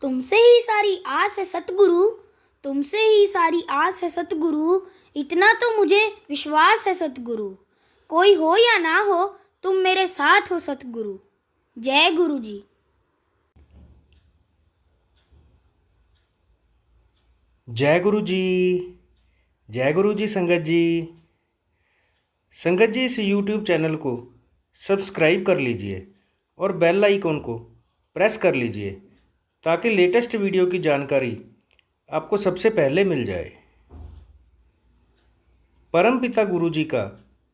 तुमसे ही सारी आस है सतगुरु, तुमसे ही सारी आस है सतगुरु, इतना तो मुझे विश्वास है सतगुरु। कोई हो या ना हो, तुम मेरे साथ हो सतगुरु। जय गुरु जी। जय गुरु जी। जय गुरु जी। संगत जी, संगत जी, इस YouTube चैनल को सब्सक्राइब कर लीजिए और बेल आइकॉन को प्रेस कर लीजिए ताकि लेटेस्ट वीडियो की जानकारी आपको सबसे पहले मिल जाए। परम पिता गुरु जी का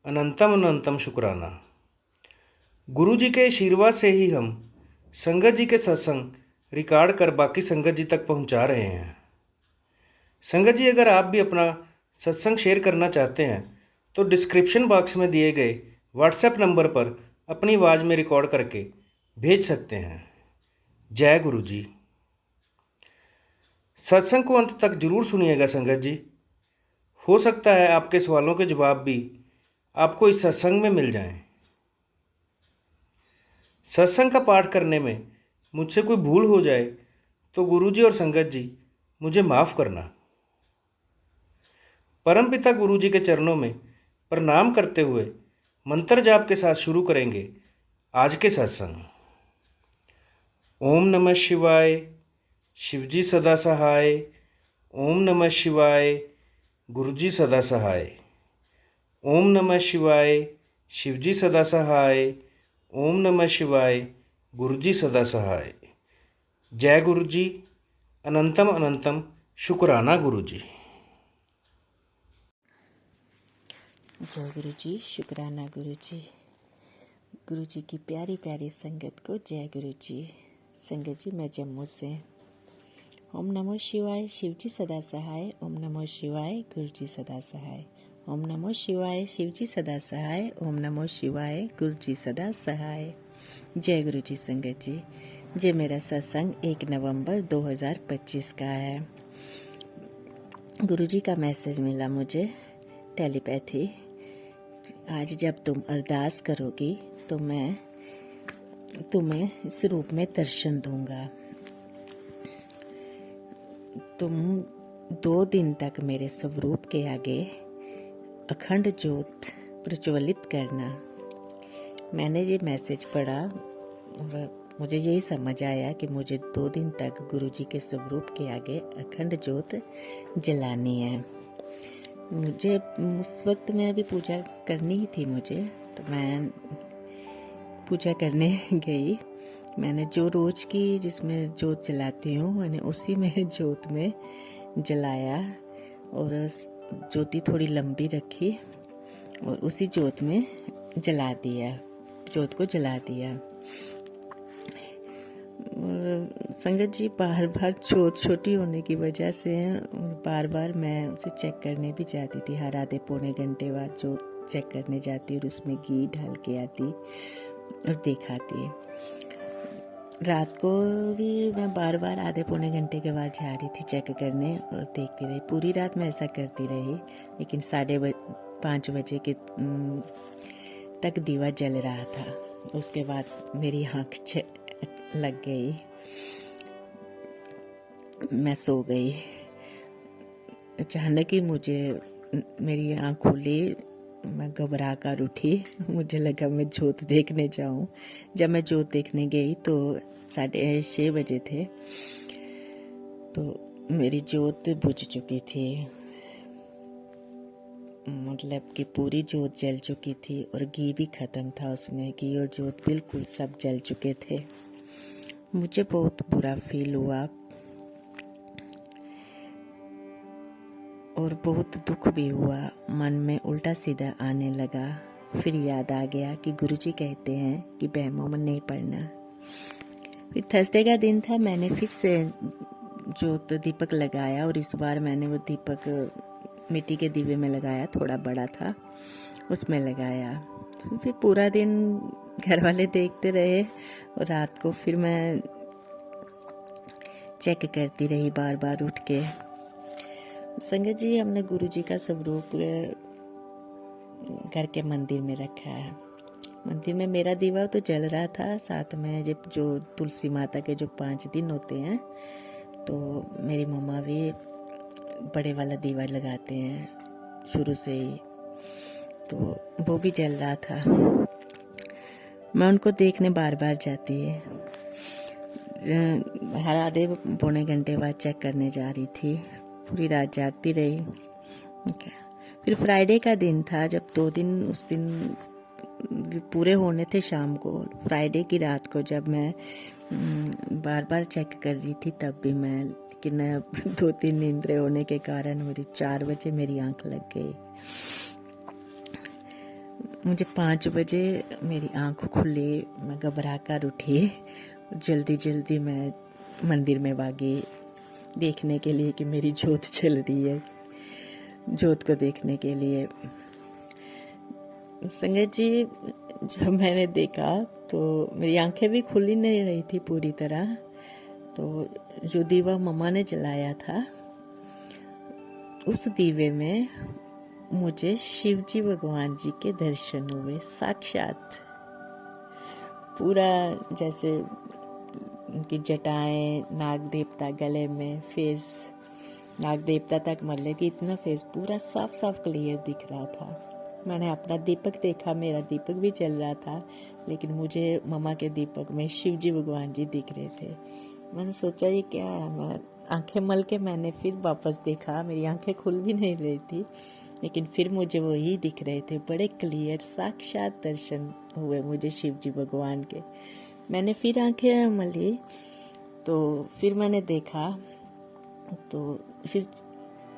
अनंतम अनंतम शुक्राना। गुरु जी के आशीर्वाद से ही हम संगत जी के सत्संग रिकॉर्ड कर बाकी संगत जी तक पहुंचा रहे हैं। संगत जी, अगर आप भी अपना सत्संग शेयर करना चाहते हैं तो डिस्क्रिप्शन बॉक्स में दिए गए व्हाट्सएप नंबर पर अपनी आवाज़ में रिकॉर्ड करके भेज सकते हैं। जय गुरु जी। सत्संग को अंत तक जरूर सुनिएगा संगत जी। हो सकता है आपके सवालों के जवाब भी आपको इस सत्संग में मिल जाएं। सत्संग का पाठ करने में मुझसे कोई भूल हो जाए तो गुरु जी और संगत जी मुझे माफ़ करना। परमपिता गुरु जी के चरणों में प्रणाम करते हुए मंत्र जाप के साथ शुरू करेंगे आज के सत्संग। ओम नमः शिवाय, शिवजी सदा सहाय। ओम नमः शिवाय, गुरुजी सदा सहाय। ओम नमः शिवाय, शिवजी सदा सहाय। ओम नमः शिवाय, गुरुजी सदा सहाय। जय गुरु जी। अनंतम अनंतम शुक्राना गुरु जी। जय गुरु जी, शुक्राना गुरु जी। गुरु जी की प्यारी प्यारी संगत को जय गुरु जी। संगत जी, मैं जम्मू से। ओम नमो शिवाय, शिव जी सदा सहाय। ओम नमो शिवाय, गुरु जी सदा सहाय। ओम नमो शिवाय, शिव जी सदा सहाय। ओम नमो शिवाय, गुरु जी सदा सहाय। जय गुरु जी। संगत जी, ये मेरा सत्संग 1 नवंबर 2025 का है। गुरु जी का मैसेज मिला मुझे टेलीपैथी। आज जब तुम अरदास करोगी तो मैं तुम्हें इस रूप में दर्शन दूंगा। तुम 2 दिन तक मेरे स्वरूप के आगे अखंड ज्योत प्रज्वलित करना। मैंने ये मैसेज पढ़ा और मुझे यही समझ आया कि मुझे 2 दिन तक गुरु जी के स्वरूप के आगे अखंड ज्योत जलानी है। मुझे उस वक्त में अभी पूजा करनी ही थी मुझे, तो मैं पूजा करने गई। मैंने जो रोज की जिसमें जोत जलाती हूँ मैंने उसी में जोत में जलाया और ज्योति थोड़ी लंबी रखी और उसी जोत में जला दिया, जोत को जला दिया। और संगत जी, बार बार जोत छोटी होने की वजह से बार बार मैं उसे चेक करने भी जाती थी। हर आधे पौने घंटे बाद जोत चेक करने जाती और उसमें घी डाल के आती और दिखाती। रात को भी मैं बार बार आधे पौने घंटे के बाद जा रही थी चेक करने और देखती रही। पूरी रात मैं ऐसा करती रही, लेकिन 5:30 बजे के तक दीवा जल रहा था। उसके बाद मेरी आँख लग गई, मैं सो गई। अचानक ही मेरी आँख खुली, मैं घबरा कर उठी। मुझे लगा मैं जोत देखने जाऊं। जब मैं जोत देखने गई तो 6:30 बजे थे, तो मेरी जोत बुझ चुकी थी। मतलब कि पूरी जोत जल चुकी थी और घी भी खत्म था उसमें। घी और जोत बिल्कुल सब जल चुके थे। मुझे बहुत बुरा फील हुआ और बहुत दुख भी हुआ। मन में उल्टा सीधा आने लगा। फिर याद आ गया कि गुरुजी कहते हैं कि बहमों में नहीं पड़ना। फिर थर्सडे का दिन था, मैंने फिर से जोत दीपक लगाया और इस बार मैंने वो दीपक मिट्टी के दीवे में लगाया, थोड़ा बड़ा था, उसमें लगाया। फिर पूरा दिन घर वाले देखते रहे और रात को फिर मैं चेक करती रही बार बार उठ के। संगत जी, हमने गुरु जी का स्वरूप घर के मंदिर में रखा है। मंदिर में मेरा दीवा तो जल रहा था, साथ में जब जो तुलसी माता के जो 5 दिन होते हैं तो मेरी मम्मा भी बड़े वाला दीवा लगाते हैं शुरू से ही, तो वो भी जल रहा था। मैं उनको देखने बार बार जाती है, हर आधे पौने घंटे बाद चेक करने जा रही थी, पूरी रात जागती रही। फिर फ्राइडे का दिन था, जब 2 दिन उस दिन पूरे होने थे शाम को। फ्राइडे की रात को जब मैं बार बार चेक कर रही थी तब भी मैं, लेकिन 2-3 नींदरे होने के कारण मेरी 4 बजे मेरी आंख लग गई। मुझे 5 बजे मेरी आंख खुली, मैं घबरा कर उठी, जल्दी जल्दी मैं मंदिर में भागी देखने के लिए कि मेरी जोत चल रही है, जोत को देखने के लिए। संगत जी, जब मैंने देखा तो मेरी आंखें भी खुली नहीं रही थी पूरी तरह, तो जो दीवा मम्मा ने जलाया था उस दीवे में मुझे शिव जी भगवान जी के दर्शन हुए साक्षात। पूरा जैसे उनकी जटाएं, नाग देवता गले में, फेस नाग देवता तक, मतलब कि इतना फेस पूरा साफ साफ क्लियर दिख रहा था। मैंने अपना दीपक देखा, मेरा दीपक भी जल रहा था, लेकिन मुझे मम्मा के दीपक में शिव जी भगवान जी दिख रहे थे। मैंने सोचा ये क्या है, मैं आंखें मल के मैंने फिर वापस देखा, मेरी आंखें खुल भी नहीं रही थी, लेकिन फिर मुझे वही दिख रहे थे, बड़े क्लियर साक्षात दर्शन हुए मुझे शिव जी भगवान के। मैंने फिर आंखें मली तो फिर मैंने देखा तो फिर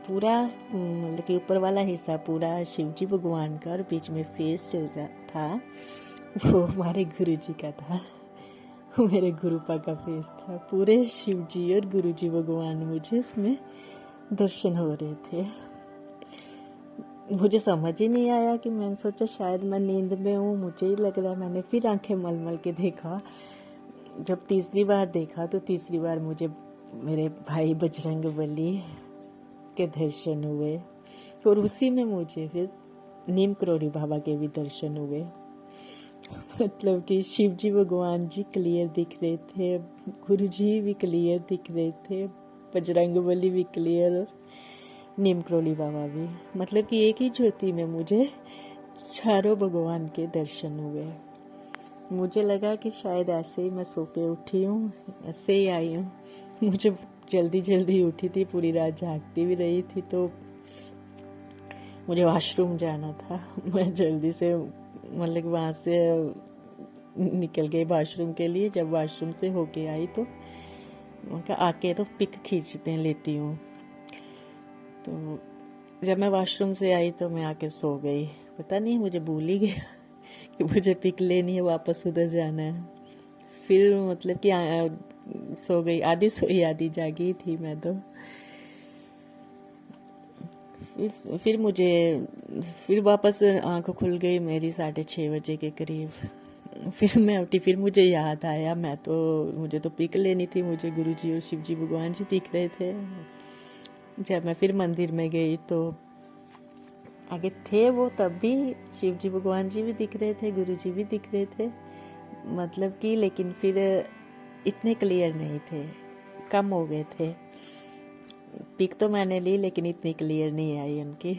पूरा मतलब कि ऊपर वाला हिस्सा पूरा शिव जी भगवान का, और बीच में फेस जो था वो हमारे गुरु जी का था, मेरे गुरुपा का फेस था। पूरे शिव जी और गुरु जी भगवान मुझे उसमें दर्शन हो रहे थे। मुझे समझ ही नहीं आया कि मैंने सोचा शायद मैं नींद में हूँ, मुझे ही लग रहा। मैंने फिर आंखें मल मल के देखा। जब तीसरी बार देखा तो तीसरी बार मुझे मेरे भाई बजरंगबली के दर्शन हुए, और उसी में मुझे फिर नीम करोड़ी बाबा के भी दर्शन हुए। मतलब कि शिव जी भगवान जी क्लियर दिख रहे थे, गुरु जी भी क्लियर दिख रहे थे, बजरंगबली भी क्लियर, और नीम करोली बाबा भी। मतलब कि एक ही ज्योति में मुझे चारों भगवान के दर्शन हुए। मुझे लगा कि शायद ऐसे ही मैं सो के उठी हूँ, ऐसे ही आई हूँ। मुझे जल्दी जल्दी उठी थी, पूरी रात जागती भी रही थी, तो मुझे वॉशरूम जाना था। मैं जल्दी से मतलब वहाँ से निकल गई वॉशरूम के लिए। जब वॉशरूम से होके आई तो उनका आके तो पिक खींचते लेती हूँ। तो जब मैं वॉशरूम से आई तो मैं आके सो गई। पता नहीं, मुझे भूल ही गया कि मुझे पिक लेनी है, वापस उधर जाना है। फिर मतलब कि सो गई, आधी सोई आधी जागी थी मैं तो। फिर मुझे फिर वापस आंख खुल गई मेरी 6:30 बजे के करीब। फिर मैं उठी, फिर मुझे याद आया मुझे तो पिक लेनी थी, मुझे गुरुजी और शिव जी भगवान जी दिख रहे थे। जब मैं फिर मंदिर में गई तो आगे थे वो, तब भी शिव जी भगवान जी भी दिख रहे थे, गुरु जी भी दिख रहे थे, मतलब कि, लेकिन फिर इतने क्लियर नहीं थे, कम हो गए थे। पिक तो मैंने ली लेकिन इतनी क्लियर नहीं आई उनकी।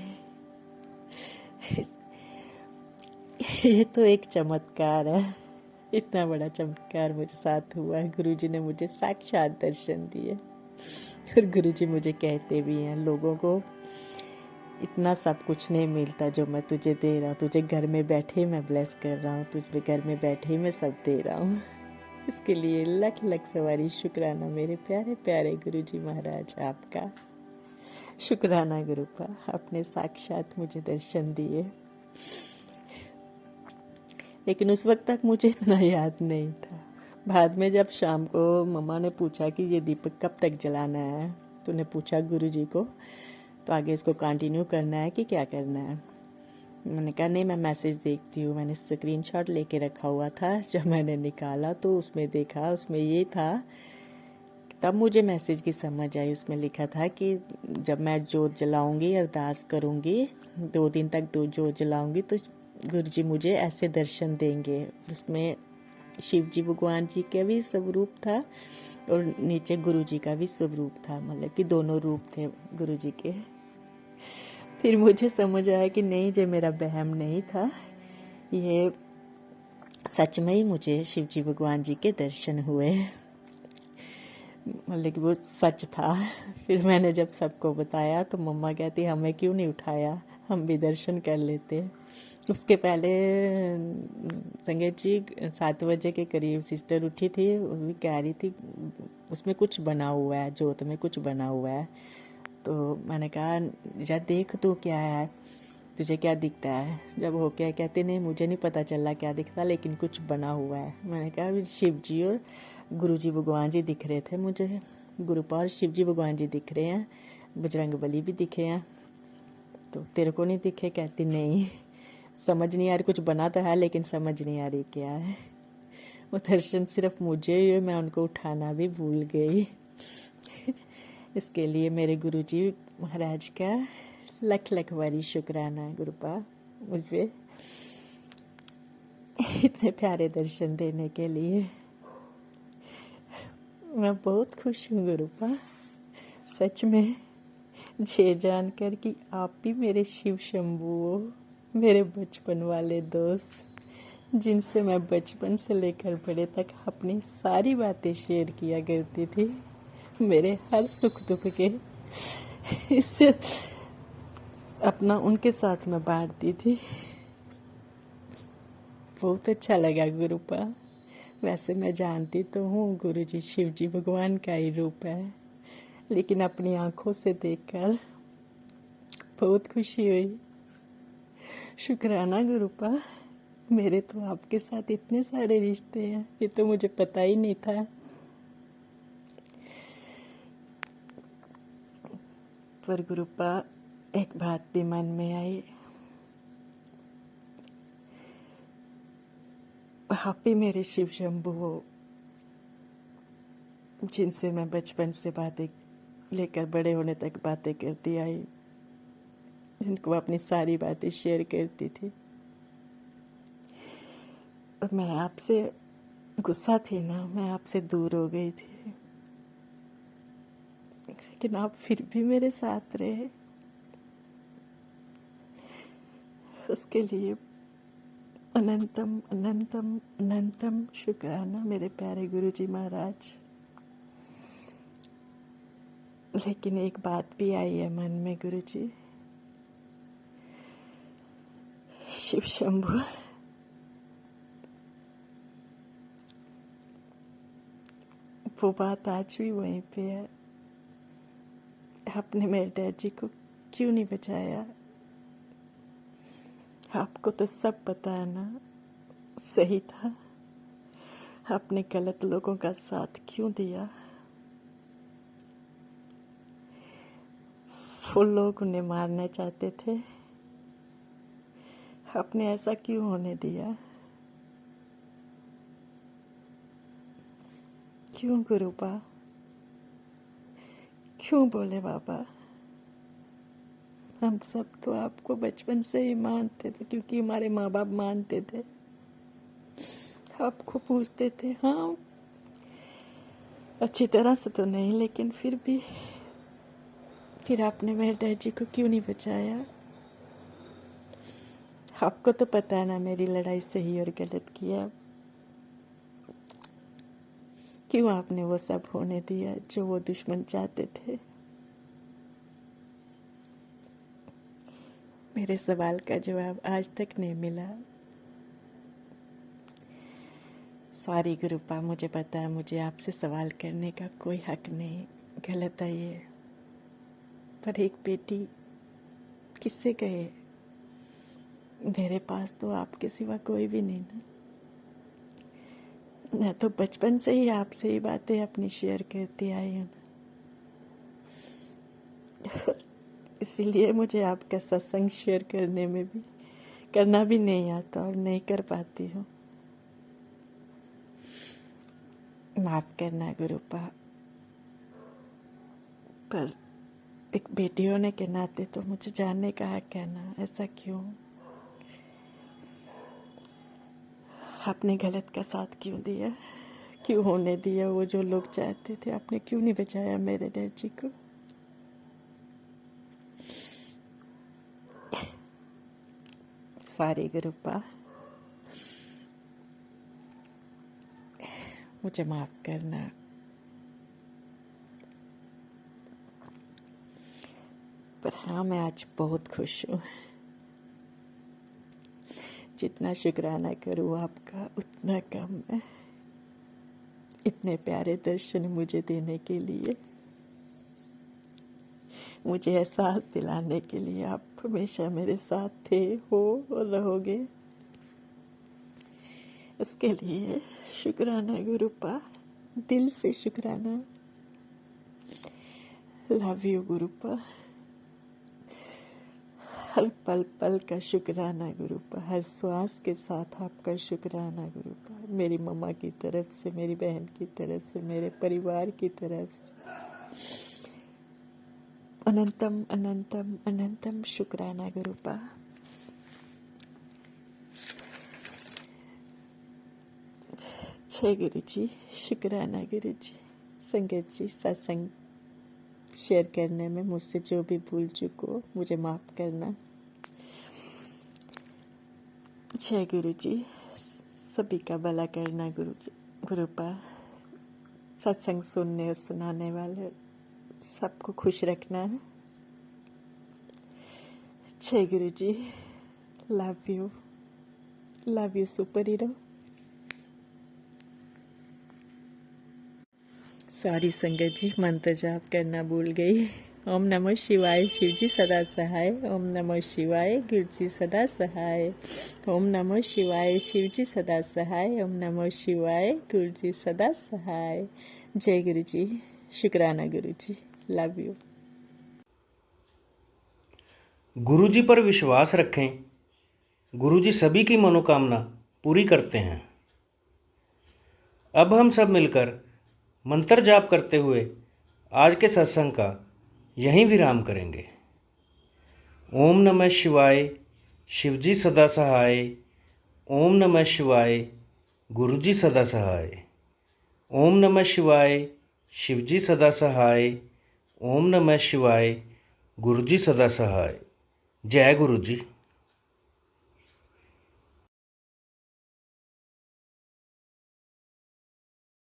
ये तो एक चमत्कार है, इतना बड़ा चमत्कार मुझे साथ हुआ है। गुरुजी ने मुझे साक्षात दर्शन दिए, और गुरुजी मुझे कहते भी हैं, लोगों को इतना सब कुछ नहीं मिलता जो मैं तुझे दे रहा हूँ, तुझे घर में बैठे ही मैं ब्लेस कर रहा हूँ, तुझे घर में बैठे ही मैं सब दे रहा हूँ। इसके लिए लख लख सवारी शुक्राना मेरे प्यारे प्यारे गुरुजी महाराज, आपका शुक्राना गुरुपा, आपने साक्षात मुझे दर्शन दिए। लेकिन उस वक्त तक मुझे इतना याद नहीं था। बाद में जब शाम को मम्मा ने पूछा कि ये दीपक कब तक जलाना है, तो उन्हें पूछा गुरुजी को, तो आगे इसको कंटिन्यू करना है कि क्या करना है। मैंने कहा नहीं, मैं मैसेज देखती हूँ। मैंने स्क्रीनशॉट लेके रखा हुआ था, जब मैंने निकाला तो उसमें देखा, उसमें ये था, तब मुझे मैसेज की समझ आई। उसमें लिखा था कि जब मैं जोत जलाऊंगी, अरदास करूंगी, 2 दिन तक जोत जलाऊंगी, तो गुरु जी मुझे ऐसे दर्शन देंगे। उसमें शिव जी भगवान जी का भी स्वरूप था और नीचे गुरु जी का भी स्वरूप था, मतलब कि दोनों रूप थे गुरु जी के। फिर मुझे समझ आया कि नहीं, जो मेरा वहम नहीं था, ये सच में ही मुझे शिव जी भगवान जी के दर्शन हुए, मतलब कि वो सच था। फिर मैंने जब सबको बताया तो मम्मा कहती हमें क्यों नहीं उठाया, हम भी दर्शन कर लेते। उसके पहले संगत जी 7 बजे के करीब सिस्टर उठी थी, वो भी कह रही थी उसमें कुछ बना हुआ है, जोत में कुछ बना हुआ है। तो मैंने कहा जा देख तो क्या है, तुझे क्या दिखता है। जब हो क्या कहते नहीं मुझे नहीं पता चला क्या दिखता, लेकिन कुछ बना हुआ है। मैंने कहा शिव जी और गुरु जी भगवान जी दिख रहे थे मुझे, गुरुपा और शिव जी भगवान जी दिख रहे हैं, बजरंग बली भी दिखे हैं, तो तेरे को नहीं दिखे। कहती नहीं, समझ नहीं आ रही, कुछ बना तो है लेकिन समझ नहीं आ रही क्या है। वो दर्शन सिर्फ मुझे ही, मैं उनको उठाना भी भूल गई। इसके लिए मेरे गुरु जी महाराज का लख लख बारी शुक्राना है गुरुपा, मुझ पे इतने प्यारे दर्शन देने के लिए। मैं बहुत खुश हूँ गुरुपा, सच में, ये जानकर कि आप भी मेरे शिव शंभू हो, मेरे बचपन वाले दोस्त, जिनसे मैं बचपन से लेकर बड़े तक अपनी सारी बातें शेयर किया करती थी, मेरे हर सुख दुख के इससे अपना उनके साथ में बांटती थी। बहुत अच्छा लगा गुरुपा। वैसे मैं जानती तो हूँ गुरु जी शिव जी भगवान का ही रूप है, लेकिन अपनी आंखों से देखकर बहुत खुशी हुई। शुक्राना गुरुपा, मेरे तो आपके साथ इतने सारे रिश्ते हैं, ये तो मुझे पता ही नहीं था। पर गुरुपा एक बात भी मन में आई, आप ही मेरे शिव शंभू हो, जिनसे मैं बचपन से बातें लेकर बड़े होने तक बातें करती आई, जिनको अपनी सारी बातें शेयर करती थी। और मैं आपसे गुस्सा थी ना, मैं आपसे दूर हो गई थी, लेकिन आप फिर भी मेरे साथ रहे। उसके लिए अनंतम अनंतम अनंतम शुक्राना मेरे प्यारे गुरु जी महाराज। लेकिन एक बात भी आई है मन में गुरु जी, शिव शंभू, वो बात आज भी वहीं पे है। आपने मेरे डैड जी को क्यों नहीं बचाया? आपको तो सब पता है ना, सही था। आपने गलत लोगों का साथ क्यों दिया? वो लोग उन्हें मारना चाहते थे, आपने ऐसा क्यों होने दिया? क्यों गुरुपा, क्यों बोले बाबा? हम सब तो आपको बचपन से ही मानते थे, क्योंकि हमारे माँ बाप मानते थे, आपको पूछते थे। हाँ, अच्छी तरह से तो नहीं, लेकिन फिर भी। फिर आपने मेरे डैड जी को क्यों नहीं बचाया? आपको तो पता है ना मेरी लड़ाई सही और गलत की है। क्यों आपने वो सब होने दिया जो वो दुश्मन चाहते थे? मेरे सवाल का जवाब आज तक नहीं मिला। सॉरी गुरुपा, मुझे पता है मुझे आपसे सवाल करने का कोई हक नहीं, गलत है ये। पर एक बेटी किससे कहे? मेरे पास तो आपके सिवा कोई भी नहीं ना। मैं तो बचपन से ही आपसे ही बातें अपनी शेयर करती आई हूँ, इसीलिए मुझे आपका सत्संग शेयर करना भी नहीं आता और नहीं कर पाती हूँ। माफ करना गुरुपा, पर एक बेटी होने के नाते तो मुझे जानने का हक है ना, ऐसा क्यों? आपने गलत का साथ क्यों दिया, क्यों होने दिया वो जो लोग चाहते थे? आपने क्यों नहीं बचाया मेरे डैड जी को? सारे गुरुपा, मुझे माफ करना। पर हाँ, मैं आज बहुत खुश हूँ। जितना शुक्राना करूँ आपका उतना कम है। इतने प्यारे दर्शन मुझे देने के लिए, मुझे एहसास दिलाने के लिए आप हमेशा मेरे साथ थे, हो और रहोगे। इसके लिए शुक्राना गुरुपा, दिल से शुक्राना। Love you गुरुपा। हर पल पल का शुक्राना गुरुपा, हर श्वास के साथ आपका शुक्राना गुरुपा। मेरी मम्मा की तरफ से, मेरी बहन की तरफ से, मेरे परिवार की तरफ से अनंतम अनंतम अनंतम शुक्राना गुरुपा। जय गुरु जी, शुक्राना गुरु जी। संगत जी, सत्संग शेयर करने में मुझसे जो भी भूल चुको मुझे माफ करना। जय गुरु जी, सभी का भला करना गुरु जी, गुरुपा। सत्संग सुनने और सुनाने वाले सबको खुश रखना है। जय गुरु जी, love you superhero. Sorry संगत जी, मंत्र जाप करना भूल गई। ओम नमः शिवाय, शिव जी सदा सहाय। ओम नमः शिवाय, गुरु जी सदा सहाय। ओम नमः शिवाय, शिव जी सदा सहाय। ओम नमः शिवाय, गुरु जी सदा सहाय। जय गुरु जी, शुक्राना गुरु जी, लव यू। गुरु जी पर विश्वास रखें, गुरु जी सभी की मनोकामना पूरी करते हैं। अब हम सब मिलकर मंत्र जाप करते हुए आज के सत्संग का यहीं विराम करेंगे। ओम नमः शिवाय, शिव जी सदा सहाय। ओम नमः शिवाय, गुरु जी सदा सहाय। ओम नमः शिवाय, शिव जी सदा सहाय। ओम नमः शिवाय, गुरु जी सदा सहाय। जय गुरु जी।